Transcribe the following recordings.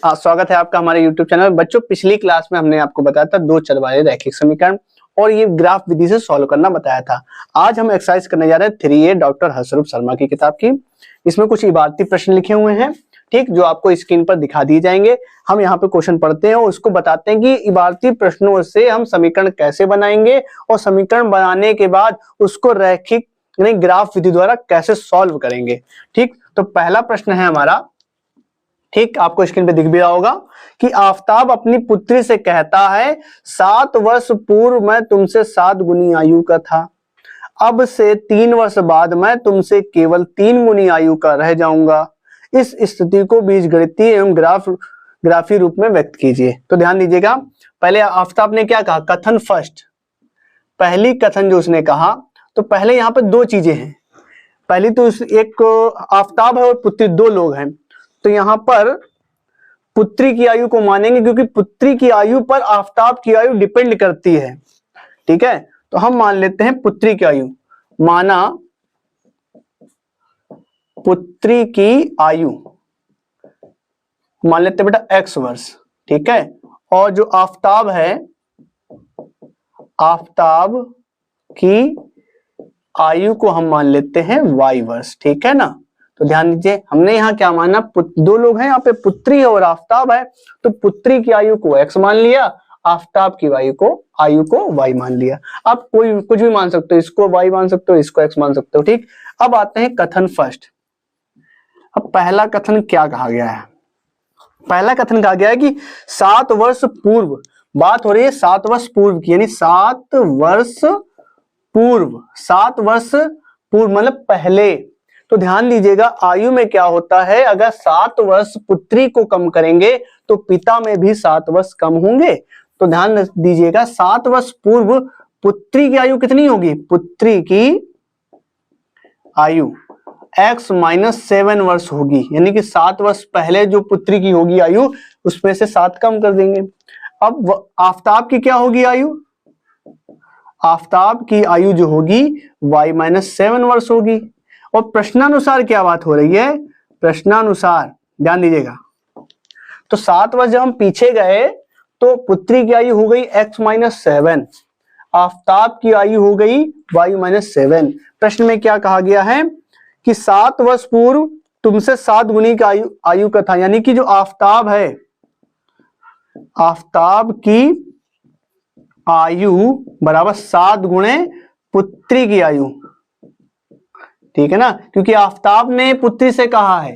स्वागत है आपका हमारे YouTube चैनल में। बच्चों, पिछली क्लास में हमने आपको बताया था दो चर वाले रैखिक समीकरण और ये ग्राफ विधि से सॉल्व करना बताया था। आज हम एक्सरसाइज करने जा रहे हैं 3A डॉक्टर हर्षरूप शर्मा की किताब की। इसमें कुछ इबारती प्रश्न लिखे हुए हैं, ठीक, जो आपको स्क्रीन पर दिखा दिए जाएंगे। हम यहाँ पे क्वेश्चन पढ़ते हैं और उसको बताते हैं कि इबारती प्रश्नों से हम समीकरण कैसे बनाएंगे और समीकरण बनाने के बाद उसको रैखिक यानी ग्राफ विधि द्वारा कैसे सॉल्व करेंगे। ठीक, तो पहला प्रश्न है हमारा, ठीक, आपको स्क्रीन पे दिख भी रहा होगा कि आफताब अपनी पुत्री से कहता है 7 वर्ष पूर्व मैं तुमसे 7 गुनी आयु का था, अब से 3 वर्ष बाद मैं तुमसे केवल 3 गुनी आयु का रह जाऊंगा। इस स्थिति को बीजगणितीय एवं ग्राफी रूप में व्यक्त कीजिए। तो ध्यान दीजिएगा, पहले आफताब ने क्या कहा, कथन फर्स्ट, पहली कथन जो उसने कहा, तो पहले यहाँ पे दो चीजें हैं। पहली तो एक आफताब है और पुत्री, दो लोग हैं, तो यहां पर पुत्री की आयु को मानेंगे क्योंकि पुत्री की आयु पर आफताब की आयु डिपेंड करती है। ठीक है, तो हम मान लेते हैं पुत्री की आयु, माना पुत्री की आयु मान लेते हैं बेटा x वर्ष, ठीक है, और जो आफताब है, आफताब की आयु को हम मान लेते हैं y वर्ष। ठीक है ना, तो ध्यान दीजिए, हमने यहाँ क्या माना, दो लोग हैं यहाँ पे, पुत्री है और आफताब है, तो पुत्री की आयु को x मान लिया, आफताब की आयु को y मान लिया। आप कोई कुछ भी मान सकते हो, इसको y मान सकते हो, इसको x मान सकते हो। ठीक, अब आते हैं कथन फर्स्ट। अब पहला कथन क्या कहा गया है, पहला कथन कहा गया है कि 7 वर्ष पूर्व, बात हो रही है 7 वर्ष पूर्व की, यानी 7 वर्ष पूर्व, 7 वर्ष पूर्व मतलब पहले। तो ध्यान दीजिएगा, आयु में क्या होता है, अगर 7 वर्ष पुत्री को कम करेंगे तो पिता में भी 7 वर्ष कम होंगे। तो ध्यान दीजिएगा, 7 वर्ष पूर्व पुत्री की आयु कितनी होगी, पुत्री की आयु x माइनस 7 वर्ष होगी, यानी कि 7 वर्ष पहले जो पुत्री की होगी आयु, उसमें से 7 कम कर देंगे। अब आफताब की क्या होगी आयु, आफताब की आयु जो होगी y माइनस 7 वर्ष होगी। और प्रश्नानुसार क्या बात हो रही है, प्रश्नानुसार ध्यान दीजिएगा, तो 7 वर्ष जब हम पीछे गए तो पुत्री की आयु हो गई x माइनस 7, आफताब की आयु हो गई y माइनस 7। प्रश्न में क्या कहा गया है कि 7 वर्ष पूर्व तुमसे 7 गुनी का आयु का था, यानी कि जो आफताब है, आफताब की आयु बराबर 7 गुणे पुत्री की आयु। ठीक है ना, क्योंकि आफताब ने पुत्री से कहा है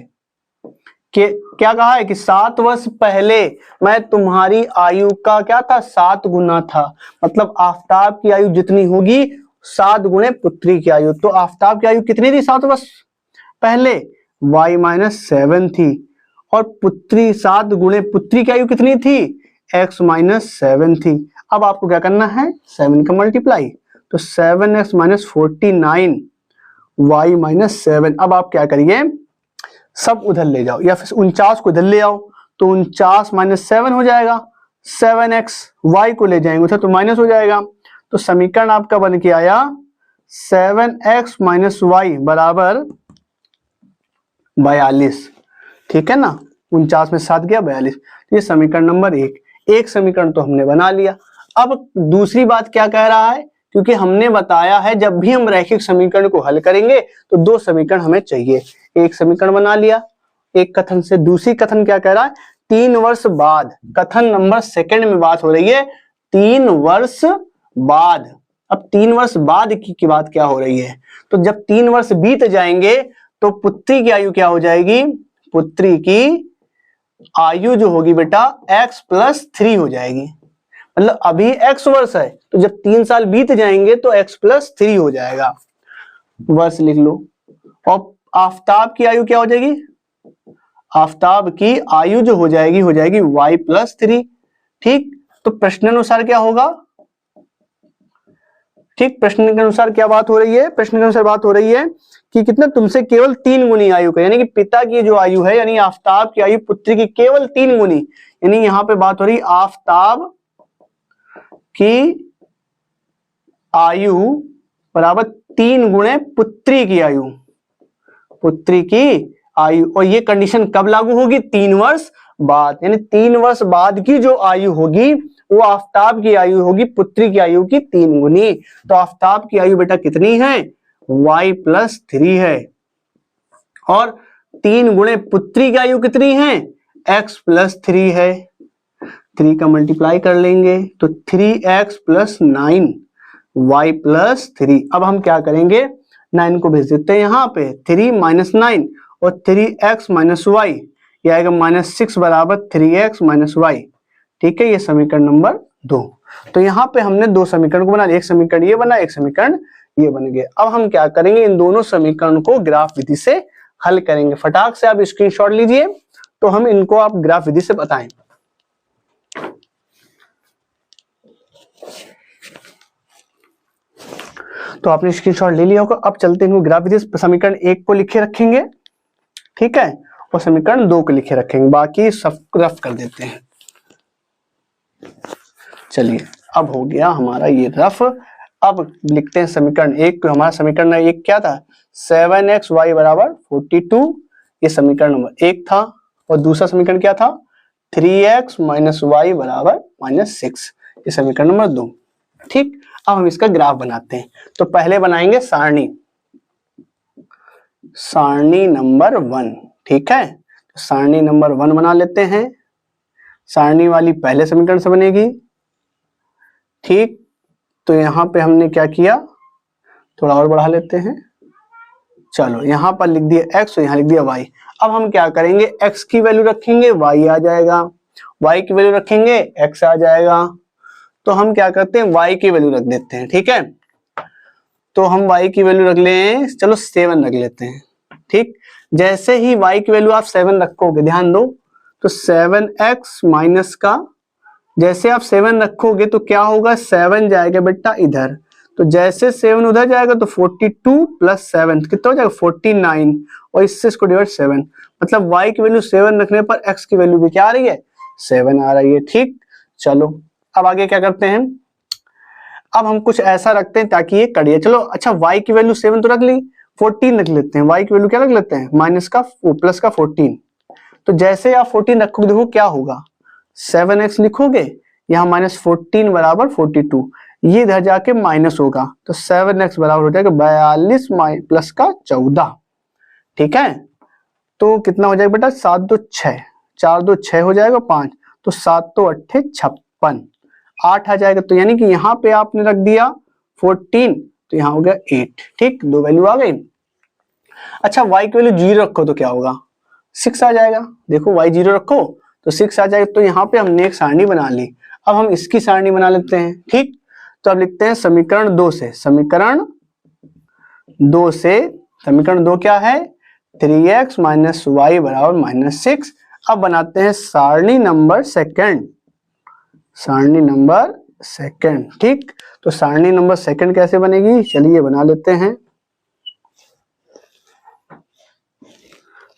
कि क्या कहा है कि 7 वर्ष पहले मैं तुम्हारी आयु का क्या था, 7 गुना था, मतलब आफताब की आयु जितनी होगी 7 गुणे पुत्री की आयु। तो आफताब की आयु कितनी थी 7 वर्ष पहले, y माइनस 7 थी, और पुत्री 7 गुणे पुत्री की आयु कितनी थी, x माइनस 7 थी। अब आपको क्या करना है, 7 का मल्टीप्लाई, तो 7x माइनस 49 y माइनस 7। अब आप क्या करिए, सब उधर ले जाओ या फिर 49 को इधर ले आओ, तो 49 माइनस 7 हो जाएगा, 7x y को ले जाएंगे उधर तो माइनस हो जाएगा। तो समीकरण आपका बन के आया 7x माइनस y बराबर 42। ठीक है ना, 49 में 7 गया 42। तो ये समीकरण नंबर 1, एक समीकरण तो हमने बना लिया। अब दूसरी बात क्या कह रहा है, क्योंकि हमने बताया है जब भी हम रैखिक समीकरण को हल करेंगे तो 2 समीकरण हमें चाहिए। एक समीकरण बना लिया एक कथन से, दूसरी कथन क्या कह रहा है, 3 वर्ष बाद, कथन नंबर 2 में बात हो रही है 3 वर्ष बाद। अब 3 वर्ष बाद की बात क्या हो रही है, तो जब 3 वर्ष बीत जाएंगे तो पुत्री की आयु क्या हो जाएगी, पुत्री की आयु जो होगी बेटा x प्लस 3 हो जाएगी। मतलब अभी x वर्ष है, तो जब 3 साल बीत जाएंगे तो x प्लस 3 हो जाएगा, वर्ष लिख लो। और आफताब की आयु क्या हो जाएगी, आफताब की आयु जो हो जाएगी y प्लस 3। ठीक, तो प्रश्न अनुसार क्या होगा, ठीक, प्रश्न के अनुसार क्या बात हो रही है, प्रश्न के अनुसार बात हो रही है कि कितना, तुमसे केवल 3 गुनी आयु का, यानी कि पिता की जो आयु है, यानी आफताब की आयु पुत्री की केवल 3 गुनी, यानी यहां पे बात हो रही आफताब की आयु बराबर 3 गुणे पुत्री की आयु, पुत्री की आयु। और ये कंडीशन कब लागू होगी, 3 वर्ष बाद, यानी 3 वर्ष बाद की जो आयु होगी वो आफताब की आयु होगी पुत्री की आयु की 3 गुनी। तो आफताब की आयु बेटा कितनी है, y+3 है, और 3 गुणे पुत्री की आयु कितनी है, x+3 है। 3 का मल्टीप्लाई कर लेंगे तो 3x+9 y+3। अब हम क्या करेंगे, 9 को भेज देते हैं यहाँ पे, 3 - 9 और 3x - y, ये आएगा -6 बराबर 3x - y। ठीक है, ये समीकरण नंबर 2। तो यहाँ पे हमने 2 समीकरण को बना लिया, एक समीकरण ये बना, एक समीकरण ये बन गया। अब हम क्या करेंगे, इन दोनों समीकरण को ग्राफ विधि से हल करेंगे। फटाक से आप स्क्रीनशॉट लीजिए, तो हम इनको आप ग्राफ विधि से बताएं। तो आपने स्क्रीनशॉट ले लिया होगा। अब चलते हैं ग्राफ विधि से। समीकरण 1 को लिखे रखेंगे, ठीक है, और समीकरण 2 को लिखे रखेंगे, बाकी सब रफ कर देते हैं। चलिए, अब हो गया हमारा ये रफ। अब लिखते हैं समीकरण 1 को। हमारा समीकरण 1 क्या था, 7xy = 42, ये समीकरण नंबर 1 था। और दूसरा समीकरण क्या था, 3x - y = -6, ये समीकरण नंबर 2। ठीक, अब हम इसका ग्राफ बनाते हैं। तो पहले बनाएंगे सारणी नंबर 1, ठीक है। तो सारणी नंबर 1 बना लेते हैं। सारणी वाली पहले समीकरण से बनेगी, ठीक। तो यहां पे हमने क्या किया, थोड़ा और बढ़ा लेते हैं। चलो, यहां पर लिख दिया x और यहां लिख दिया y। अब हम क्या करेंगे, x की वैल्यू रखेंगे y आ जाएगा, y की वैल्यू रखेंगे x आ जाएगा। तो हम क्या करते हैं, y की वैल्यू रख देते हैं, ठीक है। तो हम y की वैल्यू रख लें, चलो 7 रख लेते हैं, ठीक। जैसे ही y की वैल्यू आप 7 रखोगे, ध्यान दो, तो 7x माइनस का, जैसे आप 7 रखोगे तो क्या होगा, 7 जाएगा बेटा इधर, तो जैसे 7 उधर जाएगा तो 42 + 7 कितना हो जाएगा, 49, और इससे इसको डिवाइड 7, मतलब y की वैल्यू 7 रखने पर x की वैल्यू भी क्या आ रही है, 7 आ रही है, ठीक। चलो, अब आगे क्या करते हैं, अब हम कुछ ऐसा रखते हैं ताकि ये कटिए। चलो, अच्छा, y की वैल्यू 7 तो रख ली, 14 रख लेते हैं, y की वैल्यू क्या रख लेते हैं, माइनस का प्लस का 14। तो जैसे आप 14 रखोगे, देखो क्या होगा, 7x लिखोगे, यहाँ -14 = 42, ये इधर जाके माइनस होगा, तो 7x बराबर हो जाएगा 42 + का 14, ठीक है। तो कितना हो जाएगा बेटा, 7 2 6, 4 2 6 हो जाएगा 5, तो 7 2 8 56, 8 आ जाएगा। तो यानी कि यहाँ पे आपने रख दिया 14, तो यहाँ हो गया 8, ठीक, 2 वैल्यू आ गई। अच्छा, y की वैल्यू 0 रखो तो क्या होगा, 6 आ जाएगा। देखो, y 0 रखो तो 6 आ जाएगा। तो यहाँ पे हमने एक सारणी बना ली। अब हम इसकी सारणी बना लेते हैं, ठीक। तो अब लिखते हैं समीकरण 2 से, समीकरण 2 क्या है, 3x - y = -6। अब बनाते हैं सारणी नंबर सेकंड, ठीक। तो सारणी नंबर सेकंड कैसे बनेगी, चलिए बना लेते हैं।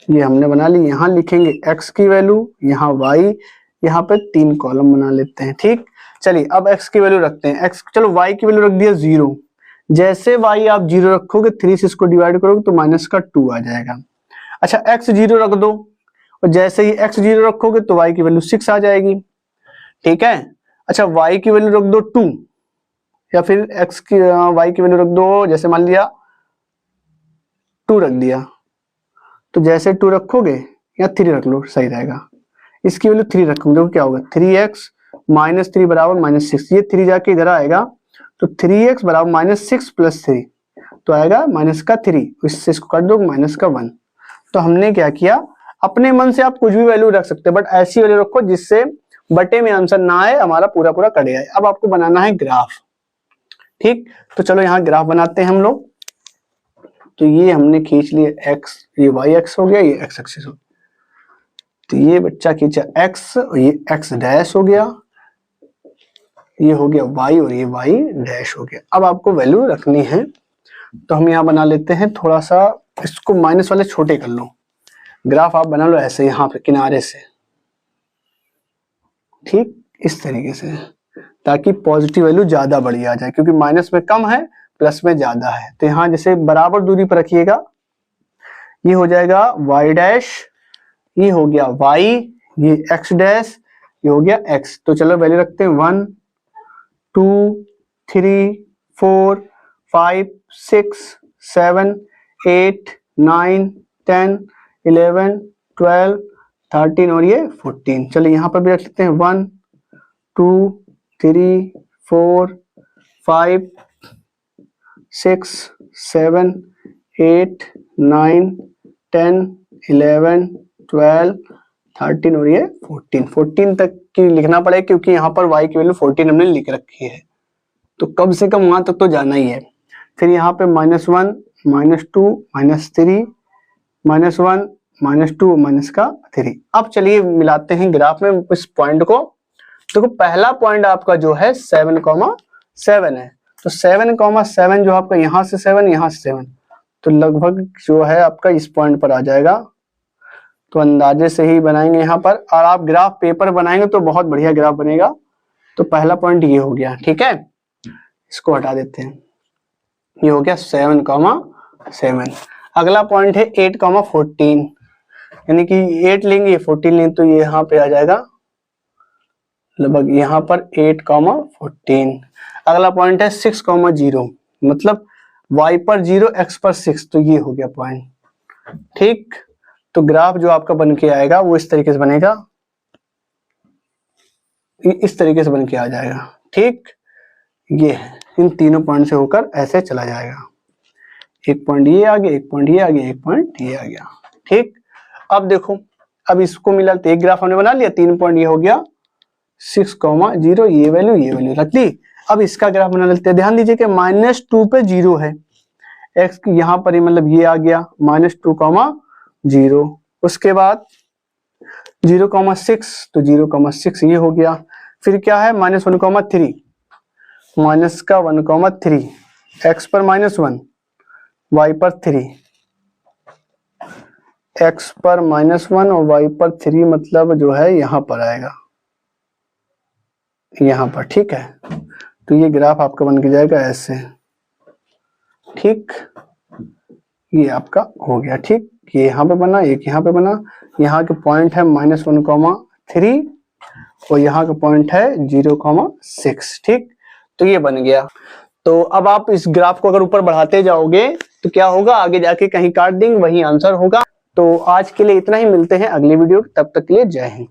ये हमने बना ली, यहाँ लिखेंगे x की वैल्यू, यहाँ y, यहाँ पे 3 कॉलम बना लेते हैं, ठीक। चलिए, अब x की वैल्यू रखते हैं, x, चलो y की वैल्यू रख दिया 0। जैसे y आप 0 रखोगे, 3 से इसको डिवाइड करोगे तो -2 आ जाएगा। अच्छा, x 0 रख दो, और जैसे ही x 0 रखोगे तो y की वैल्यू 6 आ जाएगी, ठीक है। अच्छा, y की वैल्यू रख दो 2, या फिर y की वैल्यू रख दो, जैसे मान लिया 2 रख दिया, तो जैसे 2 रखोगे या 3 रख लो, सही रहेगा। इसकी वैल्यू 3 रखोगे तो क्या होगा, 3x - 3 = -6, ये 3 जाके इधर आएगा, तो 3x = -6 + 3, तो आएगा -3, इससे इसको काट दो -1। तो हमने क्या किया, अपने मन से आप कुछ भी वैल्यू रख सकते हैं, बट ऐसी वैल्यू रखो जिससे बटे में आंसर ना आए, हमारा पूरा कट जाए। अब आपको बनाना है ग्राफ, ठीक। तो चलो यहाँ ग्राफ बनाते हैं हम लोग। तो ये हमने खींच लिया x, ये y एक्स हो गया, ये x एक्सिस हो गया। तो ये बच्चा खींचा x, और ये x डैश हो गया, ये हो गया y, और ये y डैश हो गया। अब आपको वैल्यू रखनी है, तो हम यहाँ बना लेते हैं, थोड़ा सा इसको माइनस वाले छोटे कर लो। ग्राफ आप बना लो ऐसे, यहाँ पे किनारे से, ठीक, इस तरीके से, ताकि पॉजिटिव वैल्यू ज्यादा बड़ी आ जाए, क्योंकि माइनस में कम है, प्लस में ज्यादा है। तो यहाँ जैसे बराबर दूरी पर रखिएगा, ये हो जाएगा y डैश, ये हो गया y, ये x डैश, ये हो गया x। तो चलो वैल्यू रखते हैं 1 2 3 4 5 6 7 8 9 10 11 12 13 और ये 14। चलिए यहाँ पर भी रख लेते हैं 1 2 3 4 5 6 7 8 9 10 11 12 13 और ये 14 तक की लिखना पड़ेगा क्योंकि यहाँ पर y की वैल्यू 14 हमने लिख रखी है, तो कम से कम वहां तक तो जाना ही है। फिर यहाँ पे -1 -2 -3 -1 -2 -3। अब चलिए मिलाते हैं ग्राफ में इस पॉइंट को। देखो पहला पॉइंट आपका जो है 7,7 है, तो 7,7 जो आपका यहाँ से 7 यहाँ से 7, तो लगभग जो है आपका इस पॉइंट पर आ जाएगा। तो अंदाजे से ही बनाएंगे यहाँ पर, और आप ग्राफ पेपर बनाएंगे तो बहुत बढ़िया ग्राफ बनेगा। तो पहला पॉइंट ये हो गया, ठीक है, इसको हटा देते हैं, ये हो गया 7,7। अगला पॉइंट है 8,14, यानी कि 8 लेंगे 14 लेंगे तो ये यहाँ पे आ जाएगा लगभग यहाँ पर 8,14। अगला पॉइंट है 6,0, मतलब y पर 0 x पर 6, तो ये हो गया पॉइंट, ठीक। तो ग्राफ जो आपका बन के आएगा वो इस तरीके से बनेगा, इस तरीके से बन के आ जाएगा, ठीक। ये है, इन तीनों पॉइंट से होकर ऐसे चला जाएगा, एक पॉइंट ये आ गया, एक पॉइंट ये आ गया, एक पॉइंट ये आ गया, ठीक। अब देखो, अब इसको मिला तो एक ग्राफ हमने बना लिया, 3 पॉइंट ये हो गया 6,0, ये वैल्यू रख ली। अब इसका ग्राफ बना लेते हैं। ध्यान दीजिए कि -2 पे 0 है, x यहाँ पर ही मतलब ये आ गया -2,0। उसके बाद 0,6, तो 0,6 ये हो गया। फिर क्या है -1,3, माइनस का 1,3, x पर -1, y पर 3, x पर -1 और y पर 3, मतलब जो है यहाँ पर आएगा, यहाँ पर, ठीक है। तो ये ग्राफ आपका बन के जाएगा ऐसे, ठीक। ये आपका हो गया, ठीक। ये यहाँ पे बना, एक यहाँ पे बना, यहाँ के पॉइंट है -1,3 और यहाँ का पॉइंट है 0,6, ठीक। तो ये बन गया। तो अब आप इस ग्राफ को अगर ऊपर बढ़ाते जाओगे तो क्या होगा, आगे जाके कहीं काट देंगे वही आंसर होगा। तो आज के लिए इतना ही, मिलते हैं अगली वीडियो, तब तक के लिए जय हिंद।